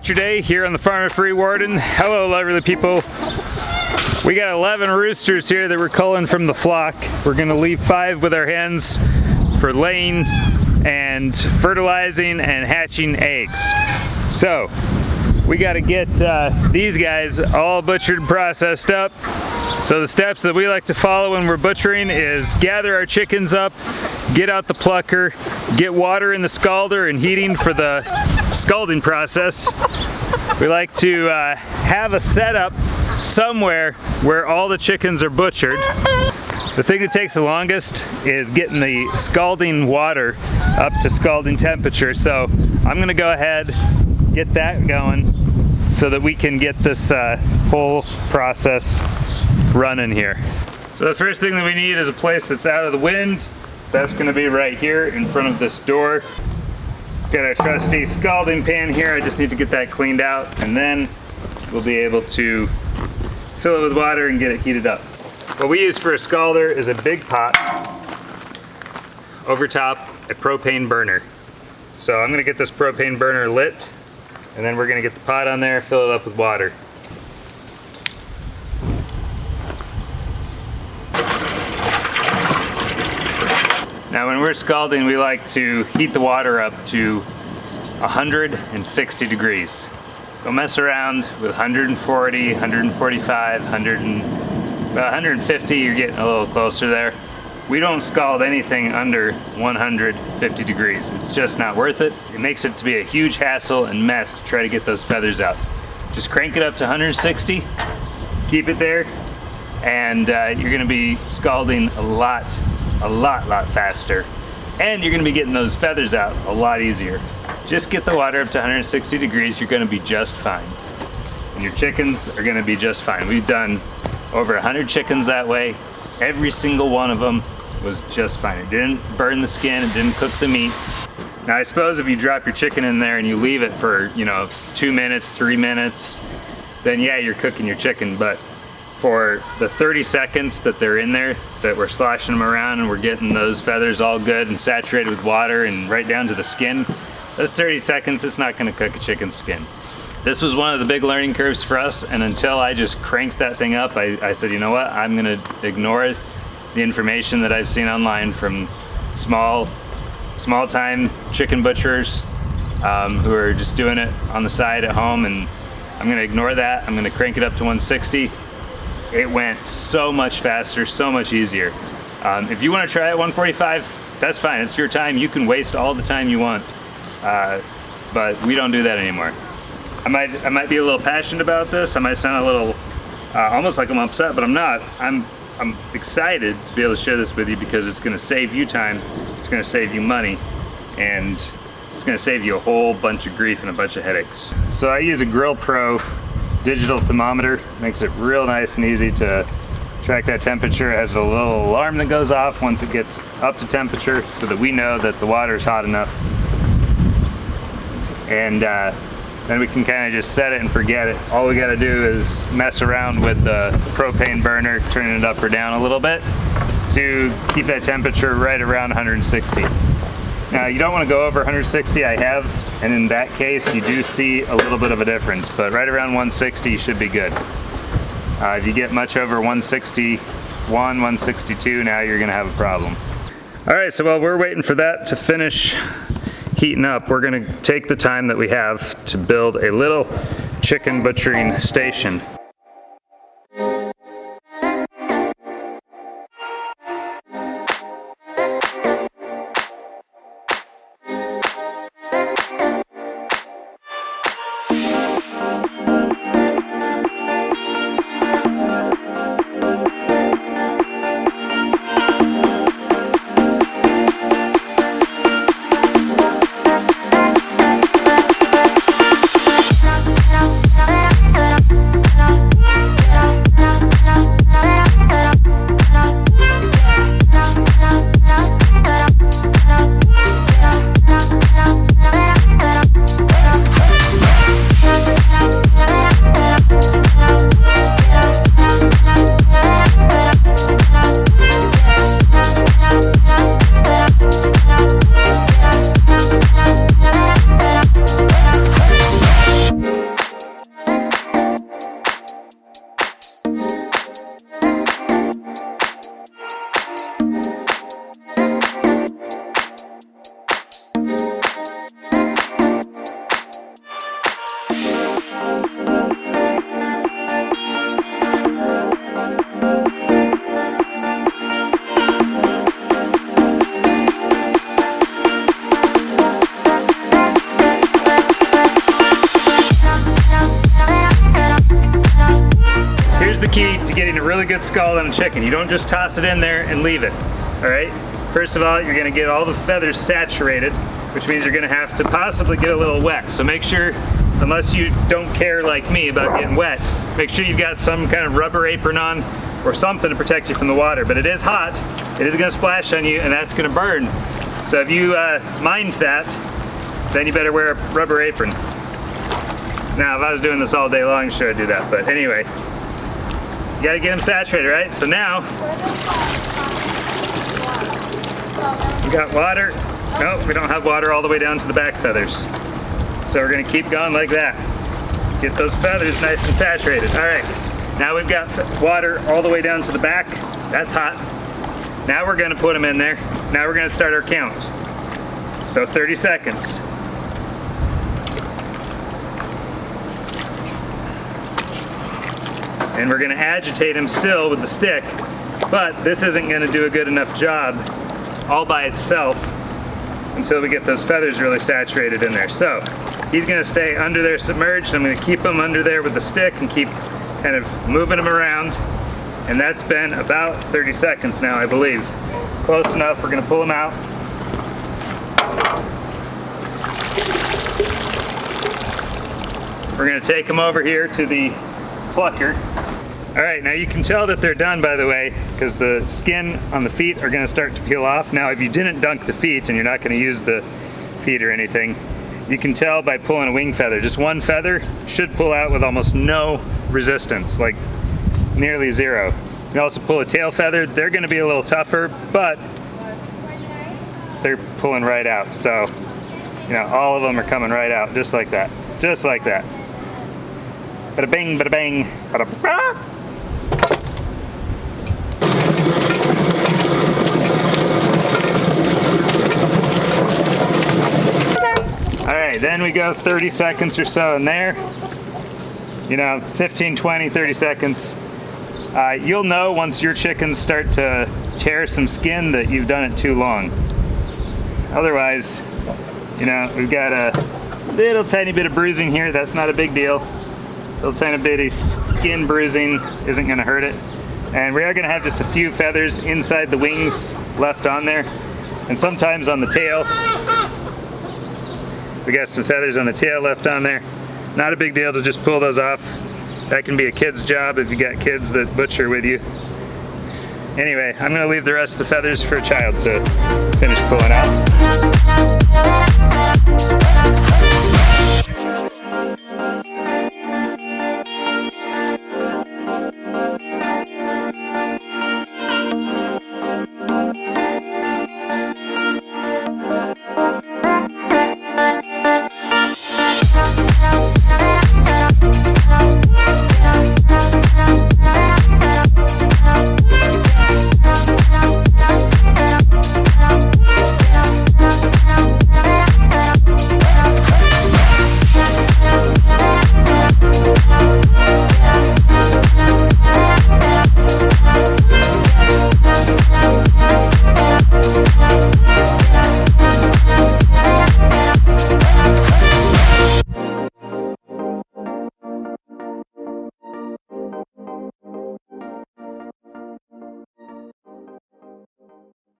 Butcher Day here on the farm of Free Warden. Hello, lovely people. We got 11 roosters here that we're culling from the flock. We're gonna leave 5 with our hens for laying and fertilizing and hatching eggs. So we got to get these guys all butchered and processed up. So the steps that we like to follow when we're butchering is gather our chickens up, get out the plucker, get water in the scalder and heating for the scalding process. We like to have a setup somewhere where all the chickens are butchered. The thing that takes the longest is getting the scalding water up to scalding temperature. So I'm gonna go ahead, get that going so that we can get this whole process running here. So the first thing that we need is a place that's out of the wind. That's gonna be right here in front of this door. Got our trusty scalding pan here. I just need to get that cleaned out and then we'll be able to fill it with water and get it heated up. What we use for a scalder is a big pot over top a propane burner. So I'm gonna get this propane burner lit and then we're gonna get the pot on there, fill it up with water. Now when we're scalding, we like to heat the water up to 160 degrees. Don't mess around with 140, 145, 150, you're getting a little closer there. We don't scald anything under 150 degrees. It's just not worth it. It makes it to be a huge hassle and mess to try to get those feathers out. Just crank it up to 160, keep it there, and you're gonna be scalding a lot faster. And you're gonna be getting those feathers out a lot easier. Just get the water up to 160 degrees, you're gonna be just fine. And your chickens are gonna be just fine. We've done over 100 chickens that way. Every single one of them was just fine. It didn't burn the skin, it didn't cook the meat. Now I suppose if you drop your chicken in there and you leave it for, 2 minutes, 3 minutes, then yeah, you're cooking your chicken, but for the 30 seconds that they're in there, that we're sloshing them around and we're getting those feathers all good and saturated with water and right down to the skin, those 30 seconds, it's not gonna cook a chicken's skin. This was one of the big learning curves for us, and until I just cranked that thing up, I said, you know what, I'm gonna ignore the information that I've seen online from small-time chicken butchers who are just doing it on the side at home, and I'm gonna ignore that. I'm gonna crank it up to 160. It went so much faster, so much easier. If you wanna try at 145, that's fine, it's your time. You can waste all the time you want, but we don't do that anymore. I might be a little passionate about this. I might sound a little, almost like I'm upset, but I'm not. I'm excited to be able to share this with you because it's gonna save you time, it's gonna save you money, and it's gonna save you a whole bunch of grief and a bunch of headaches. So I use a Grill Pro digital thermometer. Makes it real nice and easy to track that temperature. It has a little alarm that goes off once it gets up to temperature so that we know that the water is hot enough. And then we can kind of just set it and forget it. All we got to do is mess around with the propane burner, turning it up or down a little bit to keep that temperature right around 160. Now you don't want to go over 160, I have, and in that case you do see a little bit of a difference, but right around 160 you should be good. If you get much over 161, 162, now you're going to have a problem. Alright, so while we're waiting for that to finish heating up, we're going to take the time that we have to build a little chicken butchering station. getting a really good scald on a chicken. You don't just toss it in there and leave it, all right? First of all, you're gonna get all the feathers saturated, which means you're gonna have to possibly get a little wet. So make sure, unless you don't care like me about getting wet, make sure you've got some kind of rubber apron on or something to protect you from the water. But it is hot, it is gonna splash on you, and that's gonna burn. So if you mind that, then you better wear a rubber apron. Now, if I was doing this all day long, sure I'd do that, but anyway. You gotta get them saturated, right? So now, you got water. No, we don't have water all the way down to the back feathers. So we're gonna keep going like that. Get those feathers nice and saturated. All right, now we've got water all the way down to the back. That's hot. Now we're gonna put them in there. Now we're gonna start our count. So 30 seconds. And we're gonna agitate them still with the stick, but this isn't gonna do a good enough job all by itself until we get those feathers really saturated in there. So he's gonna stay under there submerged. I'm gonna keep him under there with the stick and keep kind of moving him around. And that's been about 30 seconds now, I believe. Close enough, we're gonna pull him out. We're gonna take him over here to the plucker. All right, now you can tell that they're done, by the way, because the skin on the feet are gonna start to peel off. Now, if you didn't dunk the feet and you're not gonna use the feet or anything, you can tell by pulling a wing feather. Just one feather should pull out with almost no resistance, like nearly zero. You can also pull a tail feather. They're gonna be a little tougher, but they're pulling right out. So, you know, all of them are coming right out, just like that, just like that. Bada bing, bada bang, bada bah. All right, then we go 30 seconds or so in there. You know, 15, 20, 30 seconds. You'll know once your chickens start to tear some skin that you've done it too long. Otherwise, you know, we've got a little tiny bit of bruising here. That's not a big deal. Little tiny bit of skin bruising isn't gonna hurt it. And we are gonna have just a few feathers inside the wings left on there. And sometimes on the tail. We got some feathers on the tail left on there. Not a big deal to just pull those off. That can be a kid's job if you got kids that butcher with you. Anyway, I'm gonna leave the rest of the feathers for a child to finish pulling out.